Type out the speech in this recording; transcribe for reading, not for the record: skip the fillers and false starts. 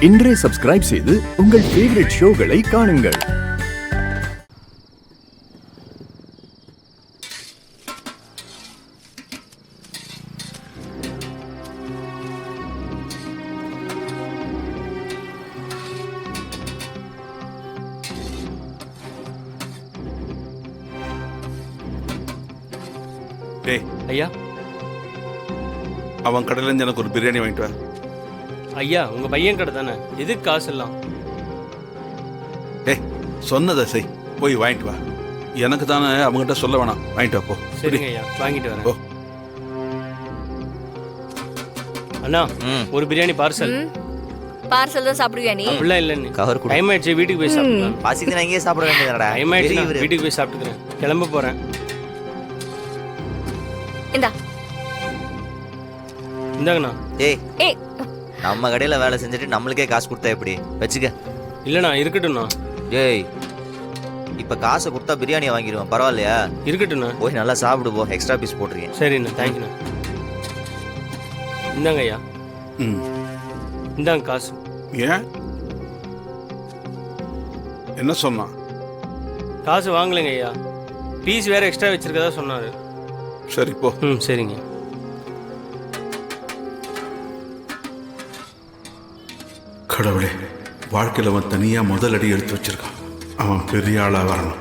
இன்றே சப்ஸ்கிரைப் செய்து உங்கள் ஃபேவரட் ஷோகளை காணுங்கள். டேய் ஐயா அவன் கடையிலேருந்து எனக்கு ஒரு பிரியாணி வாங்கிட்டு வா. ஐயா உங்க பையன் கடை தானே, எதுக்கு காசு எல்லாம்? டேய் சொன்னதை செய், போய் வாங்கிட்டு வா. எனக்கு தானே அவங்ககிட்ட சொல்ல வேணாம், வாங்கிட்டு வா போ. சரிங்க ஐயா, வாங்கிட்டு வரேன். போ. அண்ணா ஒரு பிரியாணி பார்சல். பார்சல் தான் சாப்பிடுவியா நீ? அப்படிலாம் இல்லைன்னு கவர் கொடு. டைம் ஆயிடுச்சு, வீட்டுக்கு போய் சாப்பிடலாம். பாசிக்கு நான் இங்கேயே சாப்பிட வேண்டியதுடா. டைம் ஆயிடுச்சு, நான் வீட்டுக்கு போய் சாப்பிட்டுக்கிறேன். கிளம்ப போறேன். இந்தா இந்தாங்கண்ணா. ஏய் ஏய் நம்ம கடையில வேலை செஞ்சுட்டு நம்மளுக்கே காசு கொடுத்தா எப்படி? வச்சுக்க. இல்லைண்ணா இருக்கட்டும்ண்ணா. ஏய் இப்ப காசை கொடுத்தா பிரியாணியை வாங்கிடுவேன், பரவாயில்லையா? இருக்கட்டும்ண்ணா. போய் நல்லா சாப்பிடு போ, எக்ஸ்ட்ரா பீஸ் போட்டிருக்கேன். சரிண்ணா, தேங்க்யூண்ணா. இந்தாங்க ஐயா. ம் இந்தாங்க காசு. ஏன் என்ன சொன்னான்? காசு வாங்கலைங்க ஐயா, பீஸ் வேற எக்ஸ்ட்ரா வச்சிருக்கதா சொன்னாரு. சரி போ. சரிங்க. கடவுளே, வாழ்க்கையில் அவன் தனியாக முதல் அடி எடுத்து வச்சிருக்கான். அவன் பெரிய ஆளாக வரணும்.